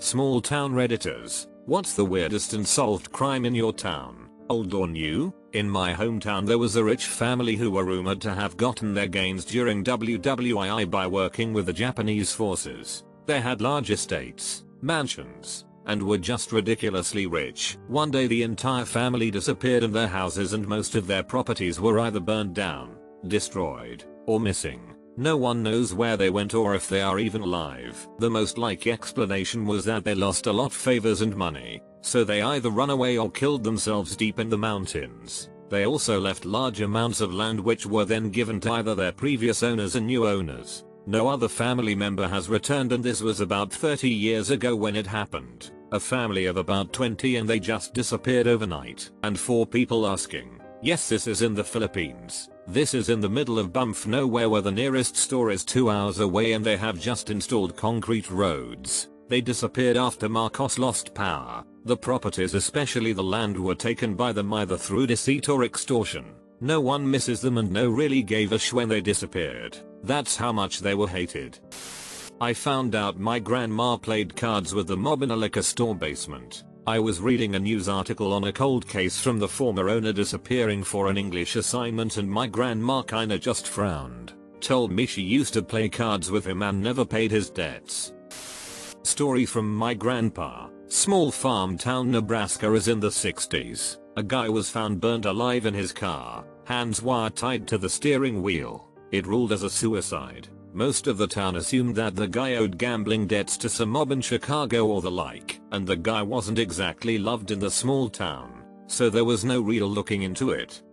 Small Town Redditors, what's the weirdest unsolved crime in your town, old or new? In my hometown there was a rich family who were rumored to have gotten their gains during WWII by working with the Japanese forces. They had large estates, mansions, and were just ridiculously rich. One day the entire family disappeared and their houses and most of their properties were either burned down, destroyed, or missing. No one knows where they went or if they are even alive. The most likely explanation was that they lost a lot of favors and money, so they either run away or killed themselves deep in the mountains. They also left large amounts of land which were then given to either their previous owners and new owners. No other family member has returned, and this was about 30 years ago when it happened. A family of about 20 and they just disappeared overnight. And for people asking, yes, this is in the Philippines. This is in the middle of bumf nowhere where the nearest store is 2 hours away and they have just installed concrete roads. They disappeared after Marcos lost power. The properties, especially the land, were taken by them either through deceit or extortion. No one misses them and no really gave a sh when they disappeared. That's how much they were hated. I found out my grandma played cards with the mob in a liquor store basement. I was reading a news article on a cold case from the former owner disappearing for an English assignment and my grandma kinda just frowned. Told me she used to play cards with him and never paid his debts. Story from my grandpa. Small farm town Nebraska is in the 60s. A guy was found burnt alive in his car, hands wire tied to the steering wheel. It ruled as a suicide. Most of the town assumed that the guy owed gambling debts to some mob in Chicago or the like, and the guy wasn't exactly loved in the small town, so there was no real looking into it.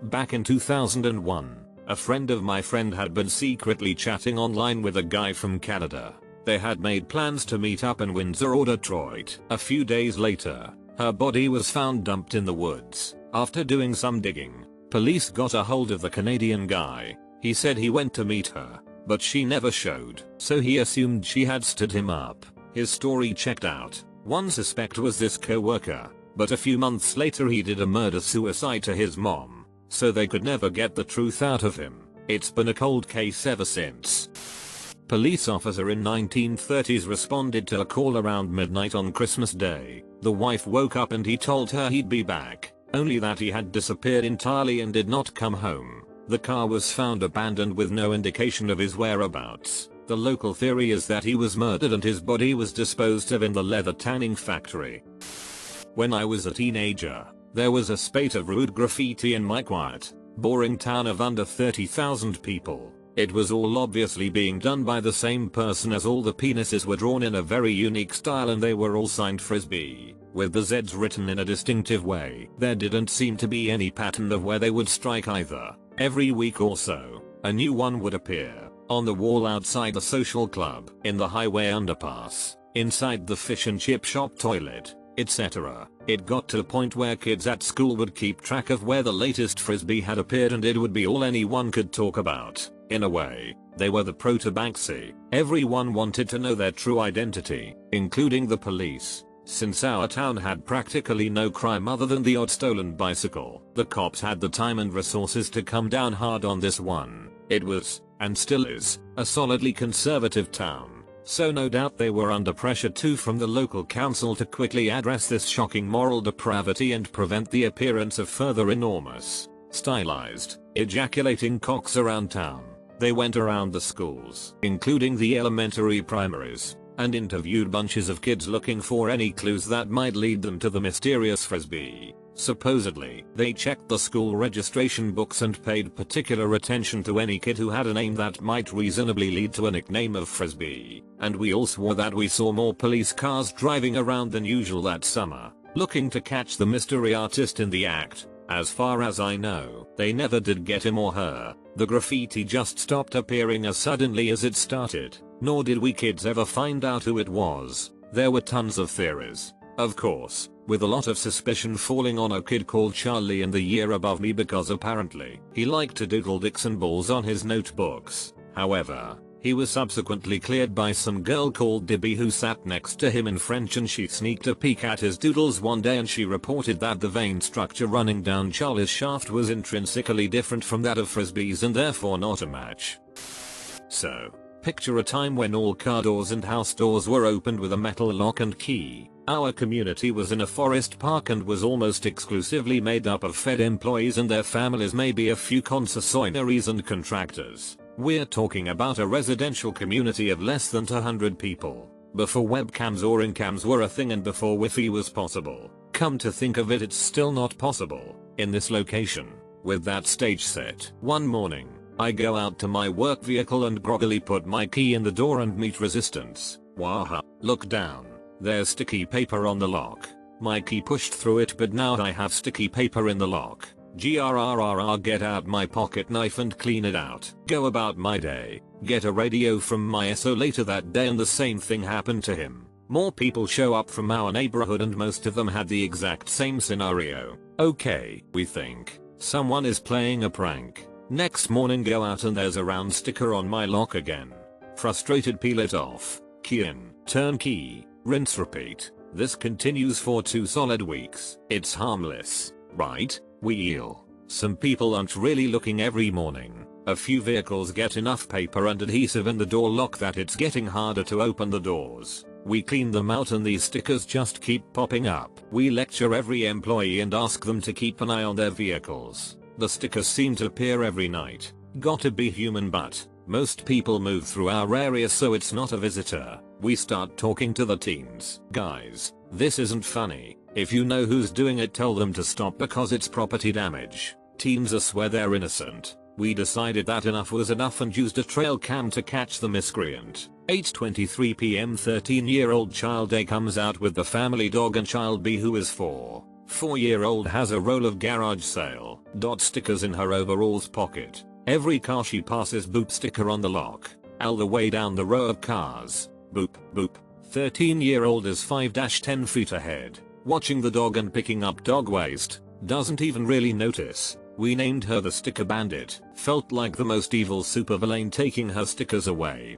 Back in 2001, a friend of my friend had been secretly chatting online with a guy from Canada. They had made plans to meet up in Windsor or Detroit. A few days later, her body was found dumped in the woods. After doing some digging, police got a hold of the Canadian guy. He said he went to meet her, but she never showed, so he assumed she had stood him up. His story checked out. One suspect was this co-worker, but a few months later he did a murder-suicide to his mom, so they could never get the truth out of him. It's been a cold case ever since. Police officer in 1930s responded to a call around midnight on Christmas Day. The wife woke up and he told her he'd be back, only that he had disappeared entirely and did not come home. The car was found abandoned with no indication of his whereabouts. The local theory is that he was murdered and his body was disposed of in the leather tanning factory. When I was a teenager, there was a spate of rude graffiti in my quiet, boring town of under 30,000 people. It was all obviously being done by the same person, as all the penises were drawn in a very unique style and they were all signed Frisbee, with the Z's written in a distinctive way. There didn't seem to be any pattern of where they would strike either. Every week or so, a new one would appear. On the wall outside the social club, in the highway underpass, inside the fish and chip shop toilet, etc. It got to a point where kids at school would keep track of where the latest Frisbee had appeared and it would be all anyone could talk about. In a way, they were the proto-Banksy. Everyone wanted to know their true identity, including the police. Since our town had practically no crime other than the odd stolen bicycle, the cops had the time and resources to come down hard on this one. It was, and still is, a solidly conservative town, so no doubt they were under pressure too from the local council to quickly address this shocking moral depravity and prevent the appearance of further enormous, stylized, ejaculating cocks around town. They went around the schools, including the elementary primaries, and interviewed bunches of kids looking for any clues that might lead them to the mysterious Frisbee. Supposedly, they checked the school registration books and paid particular attention to any kid who had a name that might reasonably lead to a nickname of Frisbee. And we all swore that we saw more police cars driving around than usual that summer, looking to catch the mystery artist in the act. As far as I know, they never did get him or her. The graffiti just stopped appearing as suddenly as it started, nor did we kids ever find out who it was. There were tons of theories, of course, with a lot of suspicion falling on a kid called Charlie in the year above me because apparently he liked to doodle dicks and balls on his notebooks. However, he was subsequently cleared by some girl called Debbie who sat next to him in French, and she sneaked a peek at his doodles one day and she reported that the vein structure running down Charlie's shaft was intrinsically different from that of Frisbee's and therefore not a match. So, Picture a time when all car doors and house doors were opened with a metal lock and key. Our community was in a forest park and was almost exclusively made up of Fed employees and their families, maybe a few concessionaires and contractors. We're talking about a residential community of less than 200 people. Before webcams or in-cams were a thing and before Wi-Fi was possible. Come to think of it, it's still not possible in this location. With that stage set, one morning, I go out to my work vehicle and groggily put my key in the door and meet resistance. Waha. Look down. There's sticky paper on the lock. My key pushed through it, but now I have sticky paper in the lock. Grrrr, get out my pocket knife and clean it out. Go about my day. Get a radio from my SO later that day and the same thing happened to him. More people show up from our neighborhood and most of them had the exact same scenario. Okay, we think someone is playing a prank. Next morning go out and there's a round sticker on my lock again. Frustrated, peel it off. Key in. Turn key. Rinse, repeat. This continues for 2 solid weeks. It's harmless, right? We yell. Some people aren't really looking every morning. A few vehicles get enough paper and adhesive in the door lock that it's getting harder to open the doors. We clean them out and these stickers just keep popping up. We lecture every employee and ask them to keep an eye on their vehicles. The stickers seem to appear every night. Gotta be human, but most people move through our area so it's not a visitor. We start talking to the teens. Guys, this isn't funny. If you know who's doing it, tell them to stop because it's property damage. Teens swear they're innocent. We decided that enough was enough and used a trail cam to catch the miscreant. 8:23 p.m. 13-year-old child A comes out with the family dog and child B, who is 4. 4-year-old has a roll of garage sale stickers in her overalls pocket. Every car she passes, boop sticker on the lock. All the way down the row of cars. Boop boop. 13-year-old is 5-10 feet ahead, watching the dog and picking up dog waste. Doesn't even really notice. We named her the Sticker Bandit. Felt like the most evil supervillain taking her stickers away.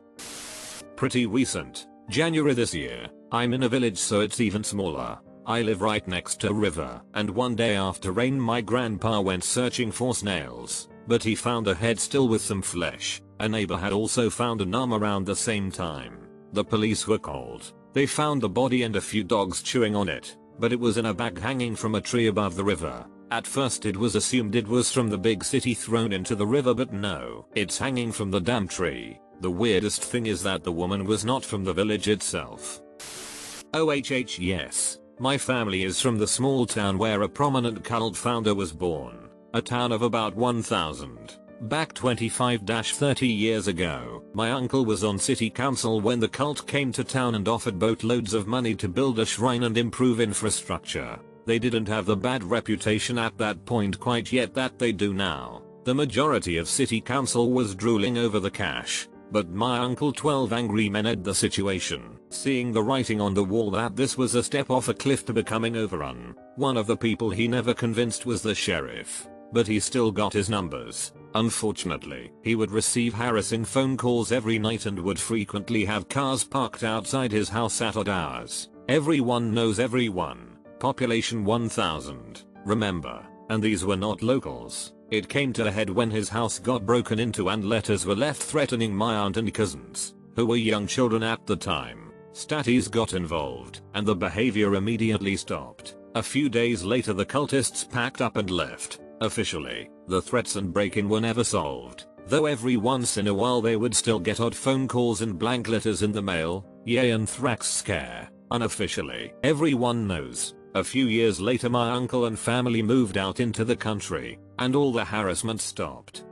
Pretty recent. January this year. I'm in a village so it's even smaller. I live right next to a river, and one day after rain my grandpa went searching for snails, but he found a head still with some flesh. A neighbor had also found an arm around the same time. The police were called. They found the body and a few dogs chewing on it, but it was in a bag hanging from a tree above the river. At first it was assumed it was from the big city thrown into the river, but no, it's hanging from the damn tree. The weirdest thing is that the woman was not from the village itself. OHH, yes. My family is from the small town where a prominent cult founder was born. A town of about 1,000. Back 25-30 years ago, my uncle was on city council when the cult came to town and offered boatloads of money to build a shrine and improve infrastructure. They didn't have the bad reputation at that point quite yet that they do now. The majority of city council was drooling over the cash, but my uncle 12 angry men had the situation, seeing the writing on the wall that this was a step off a cliff to becoming overrun. One of the people he never convinced was the sheriff, but he still got his numbers. Unfortunately, he would receive harassing phone calls every night and would frequently have cars parked outside his house at odd hours. Everyone knows everyone. Population 1,000, remember, and these were not locals. It came to a head when his house got broken into and letters were left threatening my aunt and cousins, who were young children at the time. Statties got involved, and the behavior immediately stopped. A few days later the cultists packed up and left. Officially, the threats and break-in were never solved, though every once in a while they would still get odd phone calls and blank letters in the mail. Yay, anthrax scare. Unofficially, everyone knows. A few years later my uncle and family moved out into the country, and all the harassment stopped.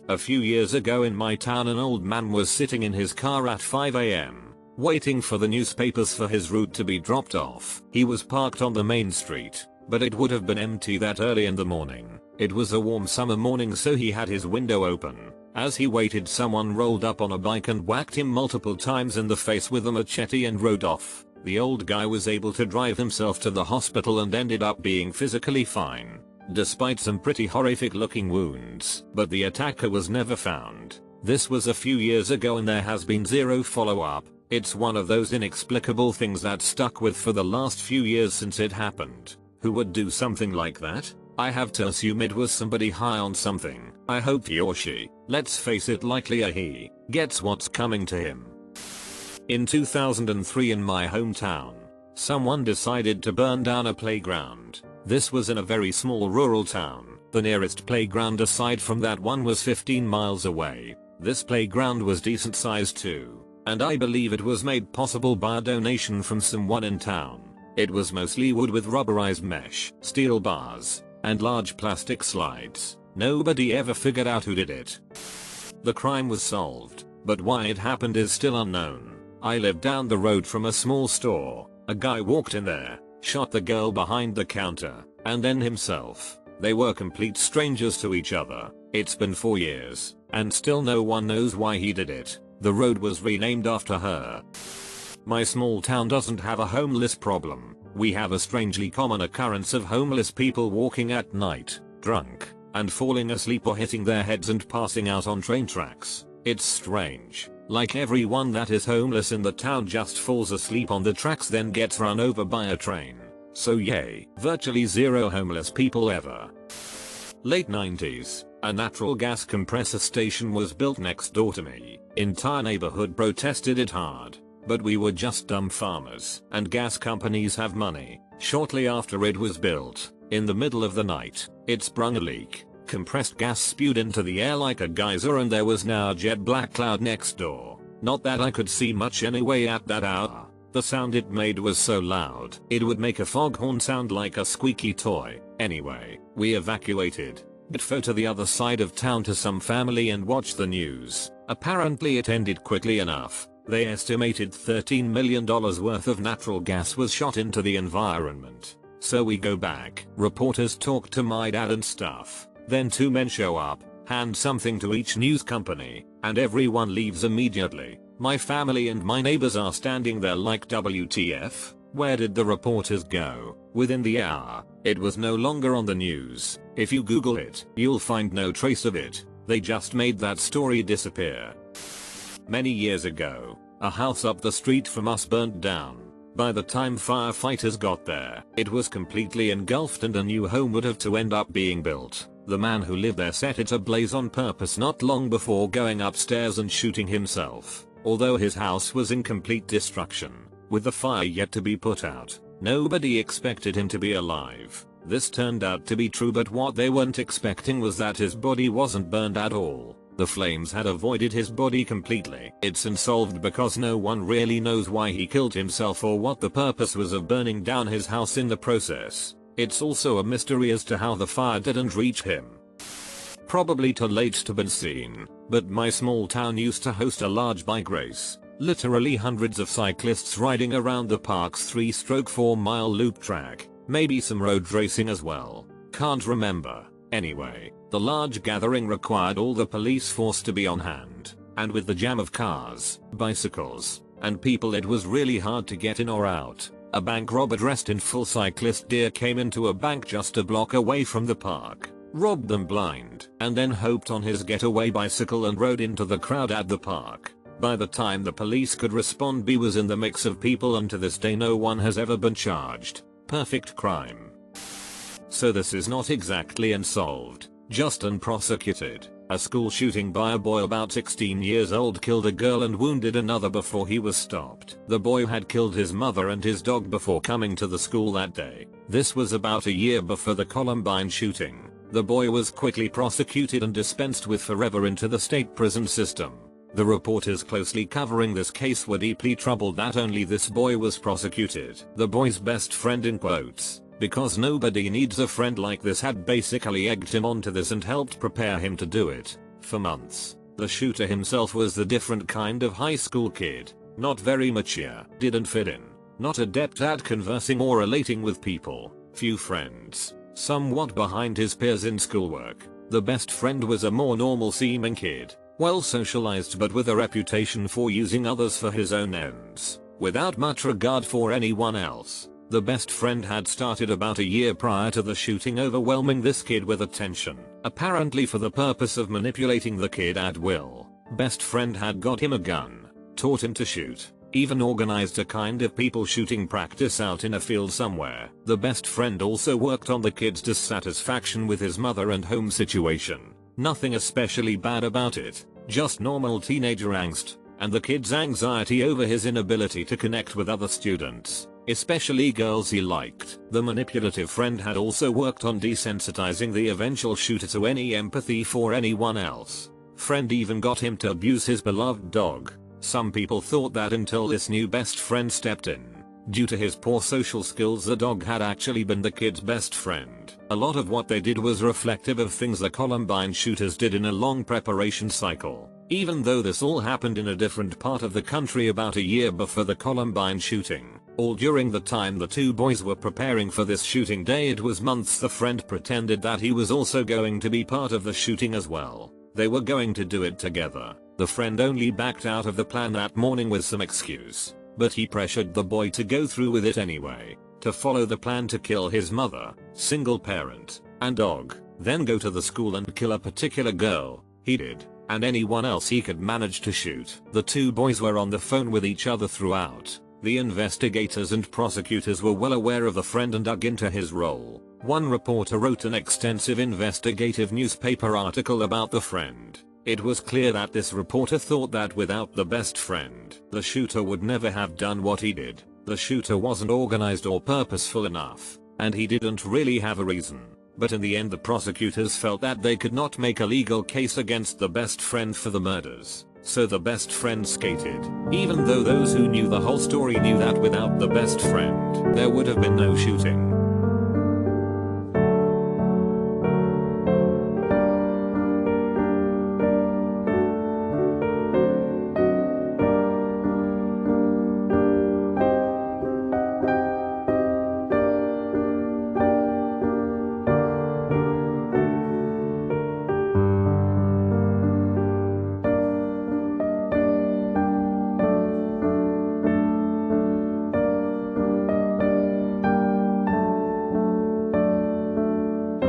A few years ago in my town an old man was sitting in his car at 5 AM, waiting for the newspapers for his route to be dropped off. He was parked on the main street, but it would have been empty that early in the morning. It was a warm summer morning so he had his window open. As he waited someone rolled up on a bike and whacked him multiple times in the face with a machete and rode off. The old guy was able to drive himself to the hospital and ended up being physically fine, despite some pretty horrific looking wounds, but the attacker was never found. This was a few years ago and there has been zero follow-up. It's one of those inexplicable things that stuck with for the last few years since it happened. Who would do something like that? I have to assume it was somebody high on something. I hope he or she, let's face it likely a he, gets what's coming to him. In 2003 in my hometown, someone decided to burn down a playground. This was in a very small rural town. The nearest playground aside from that one was 15 miles away. This playground was decent sized too, and I believe it was made possible by a donation from someone in town. It was mostly wood with rubberized mesh, steel bars, and large plastic slides. Nobody ever figured out who did it. The crime was solved, but why it happened is still unknown. I lived down the road from a small store. A guy walked in there, shot the girl behind the counter, and then himself. They were complete strangers to each other. It's been 4 years, and still no one knows why he did it. The road was renamed after her. My small town doesn't have a homeless problem. We have a strangely common occurrence of homeless people walking at night, drunk, and falling asleep or hitting their heads and passing out on train tracks. It's strange. Like everyone that is homeless in the town just falls asleep on the tracks then gets run over by a train. So yay, virtually zero homeless people ever. Late 90s, a natural gas compressor station was built next door to me. Entire neighborhood protested it hard. But we were just dumb farmers. And gas companies have money. Shortly after it was built, in the middle of the night, it sprung a leak. Compressed gas spewed into the air like a geyser and there was now a jet black cloud next door. Not that I could see much anyway at that hour. The sound it made was so loud, it would make a foghorn sound like a squeaky toy. Anyway, we evacuated. But to the other side of town to some family and watched the news. Apparently it ended quickly enough. They estimated $13 million worth of natural gas was shot into the environment. So we go back. Reporters talk to my dad and stuff. Then 2 men show up, hand something to each news company, and everyone leaves immediately. My family and my neighbors are standing there like WTF? Where did the reporters go? Within the hour, it was no longer on the news. If you Google it, you'll find no trace of it. They just made that story disappear. Many years ago, a house up the street from us burnt down. By the time firefighters got there, it was completely engulfed and a new home would have to end up being built. The man who lived there set it ablaze on purpose not long before going upstairs and shooting himself. Although his house was in complete destruction, with the fire yet to be put out, nobody expected him to be alive. This turned out to be true, but what they weren't expecting was that his body wasn't burned at all. The flames had avoided his body completely. It's unsolved because no one really knows why he killed himself or what the purpose was of burning down his house in the process. It's also a mystery as to how the fire didn't reach him. Probably too late to be seen, but my small town used to host a large bike race. Literally hundreds of cyclists riding around the park's 3/4 mile loop track. Maybe some road racing as well. Can't remember. Anyway, the large gathering required all the police force to be on hand, and with the jam of cars, bicycles, and people it was really hard to get in or out. A bank robber dressed in full cyclist gear came into a bank just a block away from the park, robbed them blind, and then hopped on his getaway bicycle and rode into the crowd at the park. By the time the police could respond, B was in the mix of people, and to this day no one has ever been charged. Perfect crime. So this is not exactly unsolved, just unprosecuted. A school shooting by a boy about 16 years old killed a girl and wounded another before he was stopped. The boy had killed his mother and his dog before coming to the school that day. This was about a year before the Columbine shooting. The boy was quickly prosecuted and dispensed with forever into the state prison system. The reporters closely covering this case were deeply troubled that only this boy was prosecuted. The boy's best friend, in quotes, because nobody needs a friend like this, had basically egged him onto this and helped prepare him to do it for months. The shooter himself was the different kind of high school kid, not very mature, didn't fit in, not adept at conversing or relating with people, few friends, somewhat behind his peers in schoolwork. The best friend was a more normal seeming kid, well socialized but with a reputation for using others for his own ends, without much regard for anyone else. The best friend had started about a year prior to the shooting overwhelming this kid with attention, apparently for the purpose of manipulating the kid at will. Best friend had got him a gun, taught him to shoot, even organized a kind of people shooting practice out in a field somewhere. The best friend also worked on the kid's dissatisfaction with his mother and home situation. Nothing especially bad about it, just normal teenager angst, and the kid's anxiety over his inability to connect with other students, especially girls he liked. The manipulative friend had also worked on desensitizing the eventual shooter to any empathy for anyone else. Friend even got him to abuse his beloved dog. Some people thought that until this new best friend stepped in. Due to his poor social skills, the dog had actually been the kid's best friend. A lot of what they did was reflective of things the Columbine shooters did in a long preparation cycle. Even though this all happened in a different part of the country about a year before the Columbine shooting, all during the time the two boys were preparing for this shooting day, it was months the friend pretended that he was also going to be part of the shooting as well. They were going to do it together. The friend only backed out of the plan that morning with some excuse, but he pressured the boy to go through with it anyway, to follow the plan to kill his mother, single parent, and dog, then go to the school and kill a particular girl. He did, and anyone else he could manage to shoot. The two boys were on the phone with each other throughout. The investigators and prosecutors were well aware of the friend and dug into his role. One reporter wrote an extensive investigative newspaper article about the friend. It was clear that this reporter thought that without the best friend, the shooter would never have done what he did. The shooter wasn't organized or purposeful enough, and he didn't really have a reason. But in the end, the prosecutors felt that they could not make a legal case against the best friend for the murders. So the best friend skated, even though those who knew the whole story knew that without the best friend, there would have been no shooting.